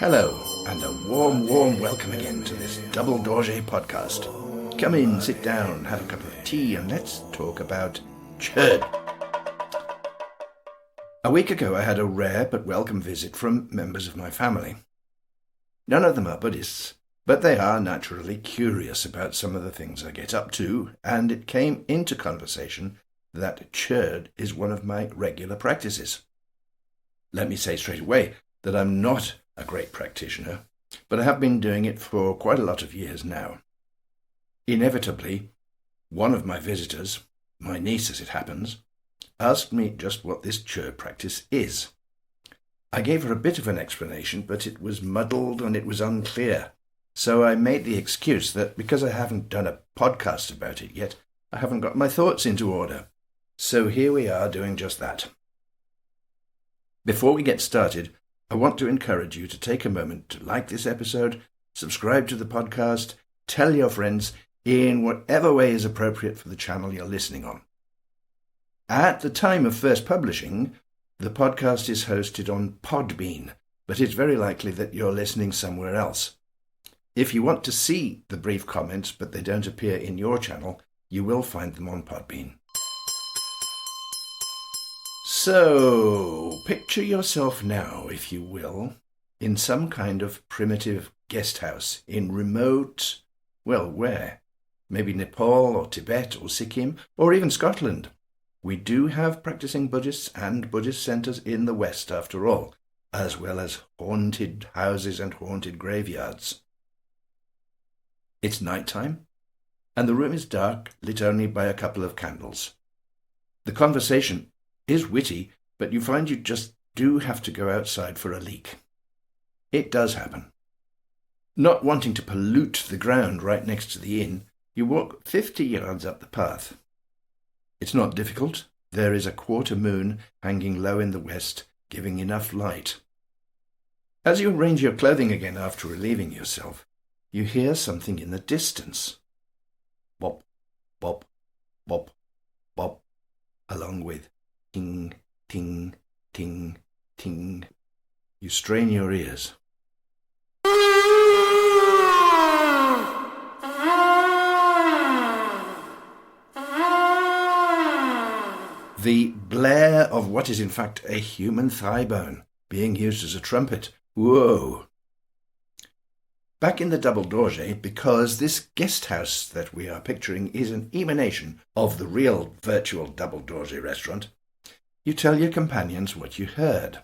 Hello, and a warm welcome again to this Double Dorje podcast. Come in, sit down, have a cup of tea, and let's talk about Chöd. A week ago I had a rare but welcome visit from members of my family. None of them are Buddhists, but they are naturally curious about some of the things I get up to, and it came into conversation that Chöd is one of my regular practices. Let me say straight away that I'm not a great practitioner, but I have been doing it for quite a lot of years now. Inevitably, one of my visitors, my niece as it happens, asked me just what this Chöd practice is. I gave her a bit of an explanation, but it was muddled and it was unclear, so I made the excuse that because I haven't done a podcast about it yet, I haven't got my thoughts into order. So here we are doing just that. Before we get started, I want to encourage you to take a moment to like this episode, subscribe to the podcast, tell your friends in whatever way is appropriate for the channel you're listening on. At the time of first publishing, the podcast is hosted on Podbean, but it's very likely that you're listening somewhere else. If you want to see the brief comments but they don't appear in your channel, you will find them on Podbean. So, picture yourself now, if you will, in some kind of primitive guest house in remote, well, where? Maybe Nepal or Tibet or Sikkim or even Scotland. We do have practicing Buddhists and Buddhist centres in the West, after all, as well as haunted houses and haunted graveyards. It's night time, and the room is dark, lit only by a couple of candles. The conversation is witty, but you find you just do have to go outside for a leak. It does happen. Not wanting to pollute the ground right next to the inn, you walk 50 yards up the path. It's not difficult. There is a quarter moon hanging low in the west, giving enough light. As you arrange your clothing again after relieving yourself, you hear something in the distance. Bop, bop, bop, bop, along with ting, ting, ting, ting. You strain your ears. The blare of what is in fact a human thigh bone being used as a trumpet. Whoa! Back in the Double Dorje, because this guest house that we are picturing is an emanation of the real virtual Double Dorje restaurant, you tell your companions what you heard.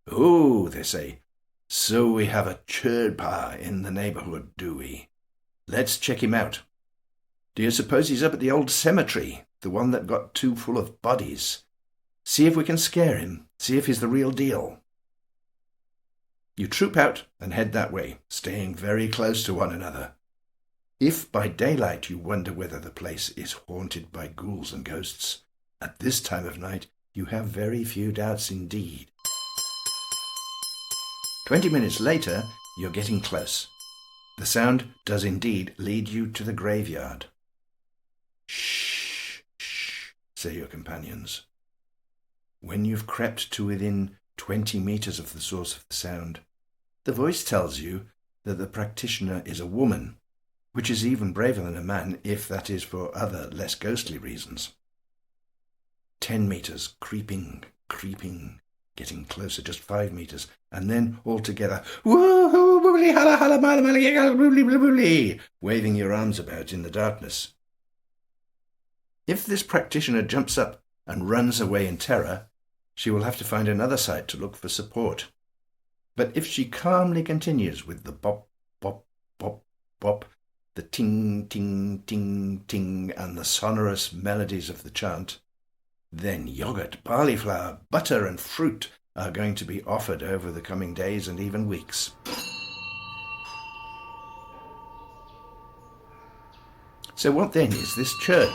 "Oh," they say, "so we have a Chödpa in the neighbourhood, do we? Let's check him out. Do you suppose he's up at the old cemetery, the one that got too full of bodies? See if we can scare him, see if he's the real deal." You troop out and head that way, staying very close to one another. If by daylight you wonder whether the place is haunted by ghouls and ghosts, at this time of night you have very few doubts indeed. 20 minutes later, you're getting close. The sound does indeed lead you to the graveyard. "Shh, shh," say your companions. When you've crept to within 20 meters of the source of the sound, the voice tells you that the practitioner is a woman, which is even braver than a man if that is for other, less ghostly reasons. 10 meters, creeping, getting closer, just 5 meters, and then altogether, waving your arms about in the darkness. If this practitioner jumps up and runs away in terror, she will have to find another side to look for support. But if she calmly continues with the bop, bop, bop, bop, the ting, ting, ting, ting, and the sonorous melodies of the chant, then yogurt, barley flour, butter, and fruit are going to be offered over the coming days and even weeks. So what then is this Chöd?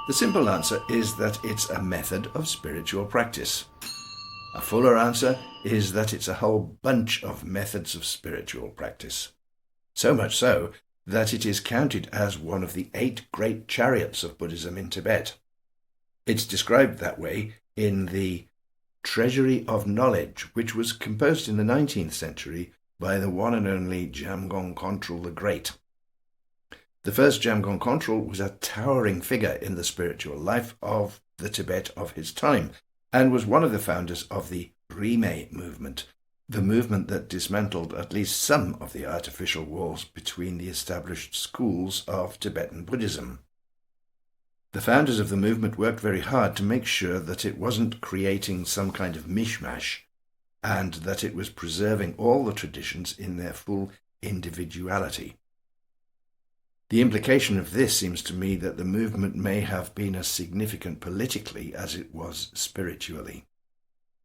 The simple answer is that it's a method of spiritual practice. A fuller answer is that it's a whole bunch of methods of spiritual practice. So much so that it is counted as one of the 8 great chariots of Buddhism in Tibet. It's described that way in the Treasury of Knowledge, which was composed in the 19th century by the one and only Jamgön Kongtrül the Great. The first Jamgön Kongtrül was a towering figure in the spiritual life of the Tibet of his time, and was one of the founders of the Rimé movement, the movement that dismantled at least some of the artificial walls between the established schools of Tibetan Buddhism. The founders of the movement worked very hard to make sure that it wasn't creating some kind of mishmash, and that it was preserving all the traditions in their full individuality. The implication of this seems to me that the movement may have been as significant politically as it was spiritually.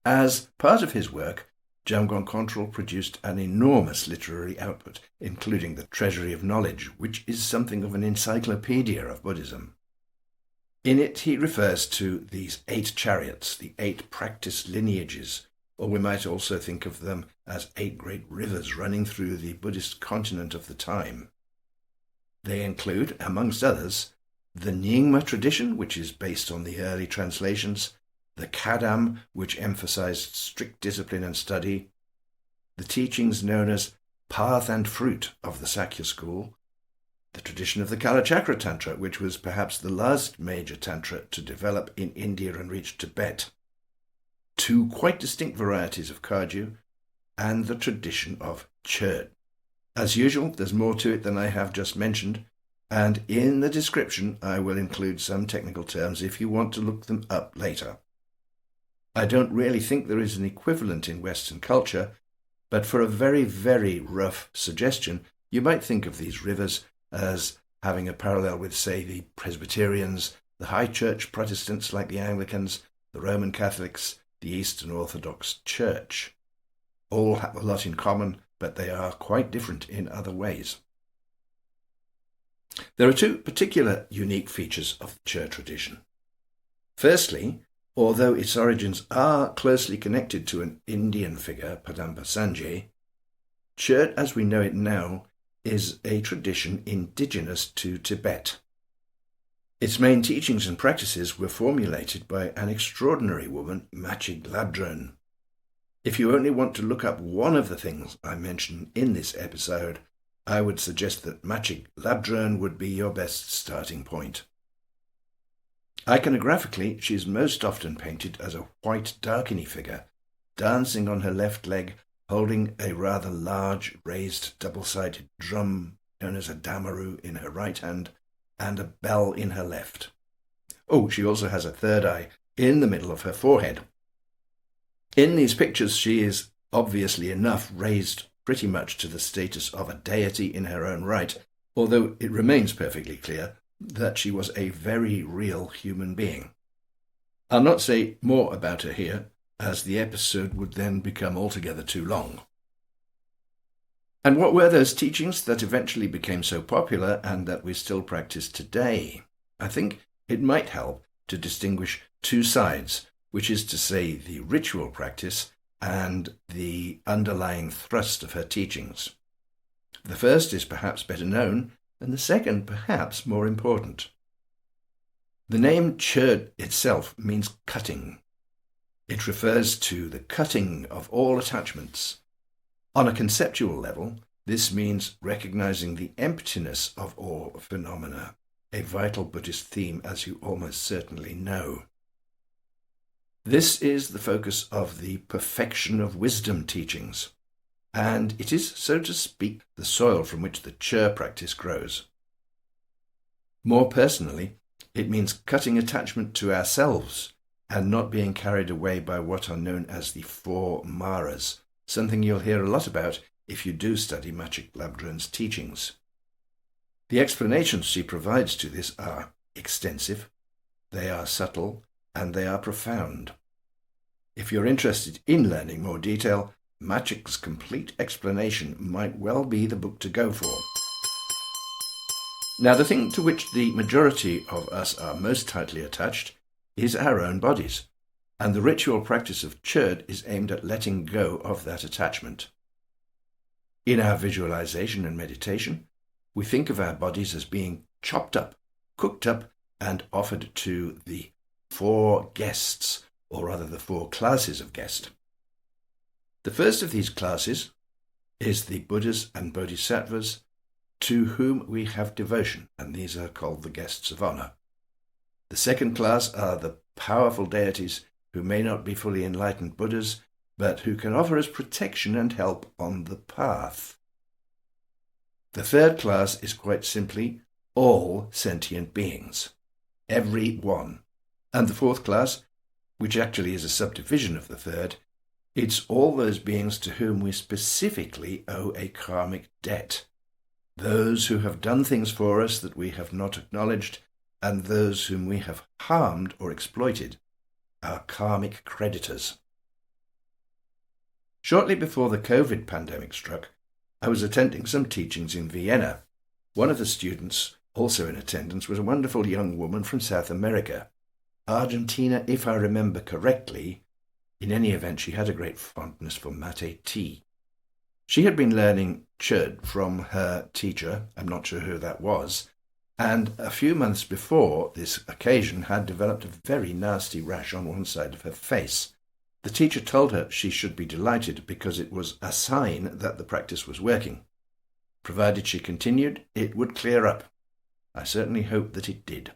As part of his work, Jamgön Kongtrül produced an enormous literary output, including the Treasury of Knowledge, which is something of an encyclopedia of Buddhism. In it he refers to these 8 chariots, the 8 practice lineages, or we might also think of them as 8 great rivers running through the Buddhist continent of the time. They include, amongst others, the Nyingma tradition, which is based on the early translations, the Kadam, which emphasized strict discipline and study, the teachings known as Path and Fruit of the Sakya school, the tradition of the Kalachakra Tantra, which was perhaps the last major tantra to develop in India and reach Tibet, 2 quite distinct varieties of Kagyu, and the tradition of Chöd. As usual, there's more to it than I have just mentioned, and in the description I will include some technical terms if you want to look them up later. I don't really think there is an equivalent in Western culture, but for a very, very rough suggestion, you might think of these rivers as having a parallel with, say, the Presbyterians, the High Church Protestants like the Anglicans, the Roman Catholics, the Eastern Orthodox Church. All have a lot in common, but they are quite different in other ways. There are 2 particular unique features of the Chöd tradition. Firstly, although its origins are closely connected to an Indian figure, Phadampa Sangye, Chöd as we know it now is a tradition indigenous to Tibet. Its main teachings and practices were formulated by an extraordinary woman, Machig Labdrön. If you only want to look up one of the things I mention in this episode, I would suggest that Machig Labdrön would be your best starting point. Iconographically, she is most often painted as a white Dakini figure, dancing on her left leg, holding a rather large raised double-sided drum known as a Damaru in her right hand, and a bell in her left. Oh, she also has a third eye in the middle of her forehead. In these pictures she is, obviously enough, raised pretty much to the status of a deity in her own right, although it remains perfectly clear that she was a very real human being. I'll not say more about her here, as the episode would then become altogether too long. And what were those teachings that eventually became so popular and that we still practice today? I think it might help to distinguish 2 sides, which is to say the ritual practice and the underlying thrust of her teachings. The first is perhaps better known, and the second perhaps more important. The name Chöd itself means cutting. It refers to the cutting of all attachments. On a conceptual level, this means recognizing the emptiness of all phenomena, a vital Buddhist theme, as you almost certainly know. This is the focus of the perfection of wisdom teachings, and it is, so to speak, the soil from which the Chö practice grows. More personally, it means cutting attachment to ourselves and not being carried away by what are known as the 4 Maras, something you'll hear a lot about if you do study Machig Labdrön's teachings. The explanations she provides to this are extensive, they are subtle, and they are profound. If you're interested in learning more detail, Machig's complete explanation might well be the book to go for. Now, the thing to which the majority of us are most tightly attached is our own bodies, and the ritual practice of Chöd is aimed at letting go of that attachment. In our visualization and meditation, we think of our bodies as being chopped up, cooked up, and offered to the 4 guests, or rather the 4 classes of guest. The first of these classes is the Buddhas and Bodhisattvas to whom we have devotion, and these are called the guests of honor. The second class are the powerful deities who may not be fully enlightened Buddhas, but who can offer us protection and help on the path. The third class is quite simply all sentient beings, every one. And the fourth class, which actually is a subdivision of the third, it's all those beings to whom we specifically owe a karmic debt. Those who have done things for us that we have not acknowledged, and those whom we have harmed or exploited, our karmic creditors. Shortly before the COVID pandemic struck, I was attending some teachings in Vienna. One of the students, also in attendance, was a wonderful young woman from South America. Argentina, if I remember correctly. In any event, she had a great fondness for mate tea. She had been learning Chöd from her teacher, I'm not sure who that was, and a few months before this occasion had developed a very nasty rash on one side of her face. The teacher told her she should be delighted because it was a sign that the practice was working. Provided she continued, it would clear up. I certainly hope that it did.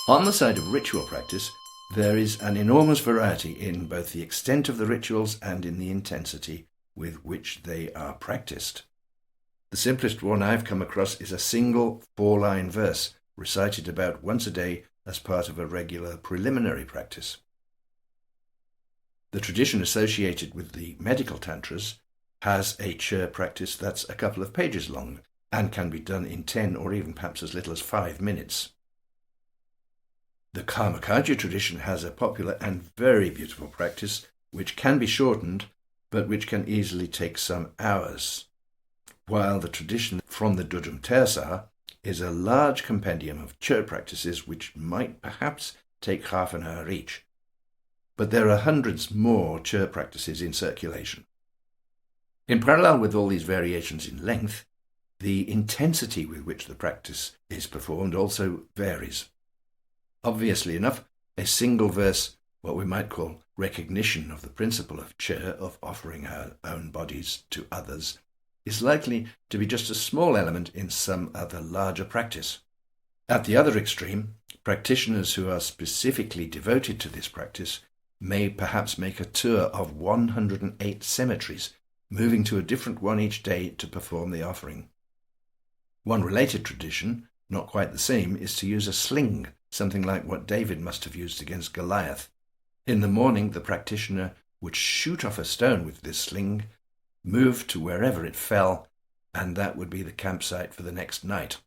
On the side of ritual practice, there is an enormous variety in both the extent of the rituals and in the intensity with which they are practiced. The simplest one I've come across is a single 4-line verse recited about once a day as part of a regular preliminary practice. The tradition associated with the medical tantras has a Chö practice that's a couple of pages long and can be done in 10 or even perhaps as little as 5 minutes. The Kagyu tradition has a popular and very beautiful practice which can be shortened but which can easily take some hours, while the tradition from the Dudjom Tersar is a large compendium of Chöd practices which might perhaps take half an hour each. But there are hundreds more Chöd practices in circulation. In parallel with all these variations in length, the intensity with which the practice is performed also varies. Obviously enough, a single verse, what we might call recognition of the principle of Chö, of offering our own bodies to others, is likely to be just a small element in some other larger practice. At the other extreme, practitioners who are specifically devoted to this practice may perhaps make a tour of 108 cemeteries, moving to a different one each day to perform the offering. One related tradition, not quite the same, is to use a sling, something like what David must have used against Goliath. In the morning, the practitioner would shoot off a stone with this sling, move to wherever it fell, and that would be the campsite for the next night.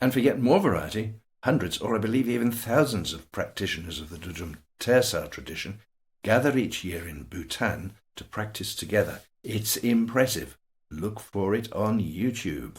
And for yet more variety, hundreds, or I believe even thousands of practitioners of the Dudjom Tersar tradition gather each year in Bhutan to practice together. It's impressive. Look for it on YouTube.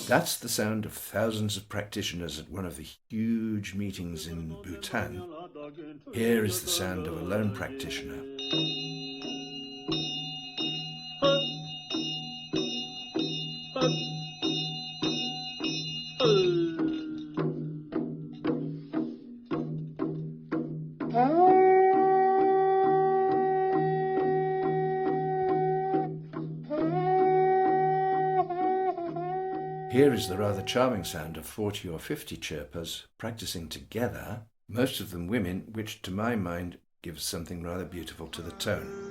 That's the sound of thousands of practitioners at one of the huge meetings in Bhutan. Here is the sound of a lone practitioner. Here is the rather charming sound of 40 or 50 Chödpas practicing together, most of them women, which to my mind gives something rather beautiful to the tone.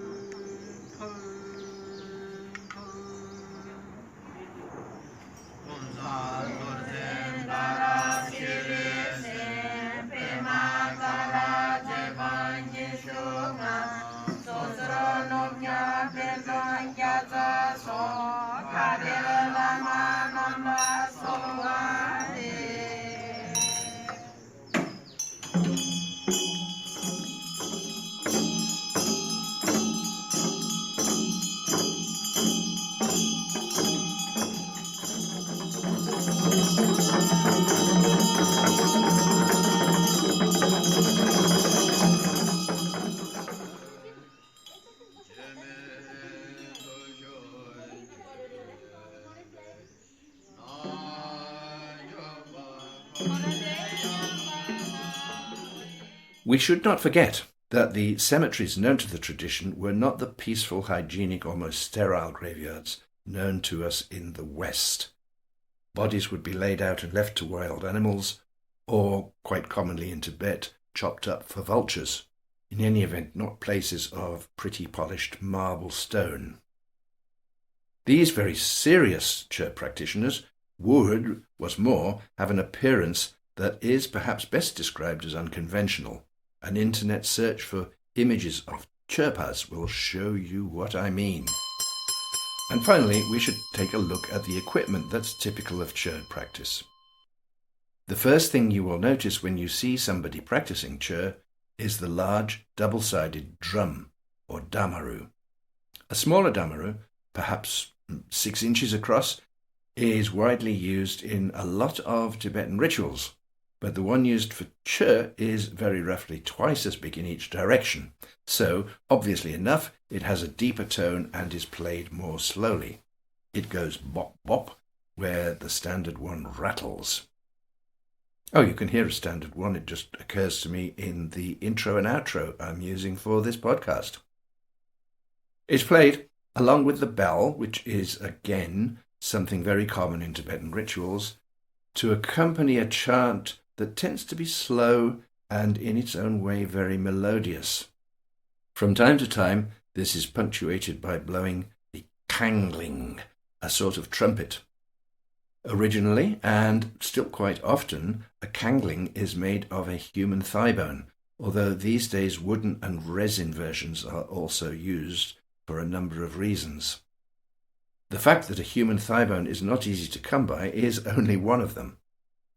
We should not forget that the cemeteries known to the tradition were not the peaceful, hygienic, almost sterile graveyards known to us in the West. Bodies would be laid out and left to wild animals, or, quite commonly in Tibet, chopped up for vultures. In any event, not places of pretty polished marble stone. These very serious Chöd practitioners would, what's more, have an appearance that is perhaps best described as unconventional. An internet search for images of Chödpas will show you what I mean. And finally, we should take a look at the equipment that's typical of Chöd practice. The first thing you will notice when you see somebody practicing Chöd is the large double-sided drum, or Damaru. A smaller Damaru, perhaps 6 inches across, is widely used in a lot of Tibetan rituals, but the one used for Chöd is very roughly twice as big in each direction. So, obviously enough, it has a deeper tone and is played more slowly. It goes bop bop, where the standard one rattles. Oh, you can hear a standard one. It just occurs to me in the intro and outro I'm using for this podcast. It's played along with the bell, which is, again, something very common in Tibetan rituals, to accompany a chant that tends to be slow and in its own way very melodious. From time to time, this is punctuated by blowing the kangling, a sort of trumpet. Originally, and still quite often, a kangling is made of a human thigh bone, although these days wooden and resin versions are also used for a number of reasons. The fact that a human thigh bone is not easy to come by is only one of them.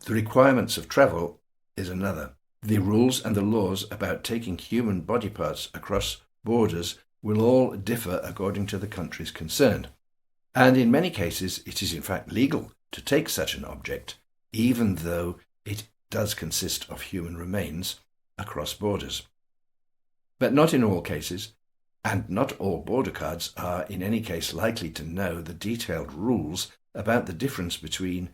The requirements of travel is another. The rules and the laws about taking human body parts across borders will all differ according to the countries concerned. And in many cases, it is in fact legal to take such an object, even though it does consist of human remains, across borders. But not in all cases, and not all border guards are in any case likely to know the detailed rules about the difference between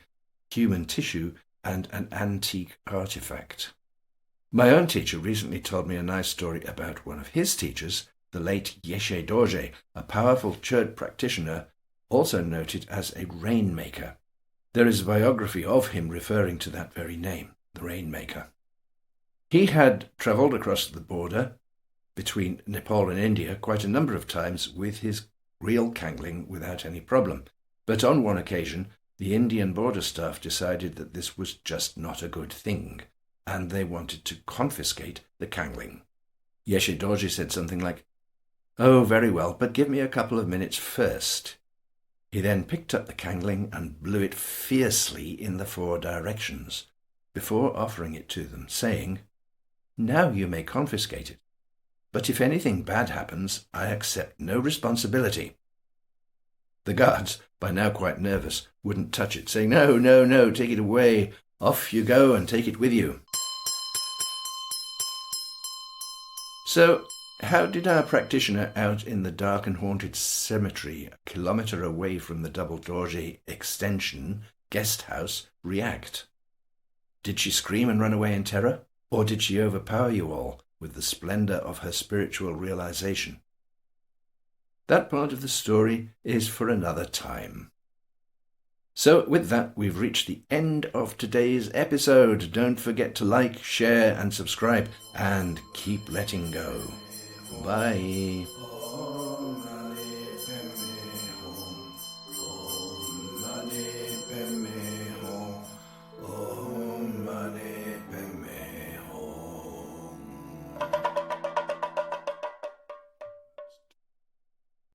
human tissue and an antique artifact. My own teacher recently told me a nice story about one of his teachers, the late Yeshe Dorje, a powerful Chöd practitioner, also noted as a Rainmaker. There is a biography of him referring to that very name, the Rainmaker. He had travelled across the border between Nepal and India quite a number of times with his real kangling without any problem, but on one occasion the Indian border staff decided that this was just not a good thing, and they wanted to confiscate the kangling. Yeshe Dorje said something like, "Oh, very well, but give me a couple of minutes first." He then picked up the kangling and blew it fiercely in the 4 directions, before offering it to them, saying, "Now you may confiscate it, but if anything bad happens, I accept no responsibility." The guards, by now quite nervous, wouldn't touch it, saying, "No, no, no, take it away. Off you go and take it with you." So, how did our practitioner out in the dark and haunted cemetery, a kilometre away from the Double Dorje extension guest house, react? Did she scream and run away in terror? Or did she overpower you all with the splendour of her spiritual realization? That part of the story is for another time. So with that, we've reached the end of today's episode. Don't forget to like, share and subscribe, and keep letting go. Bye.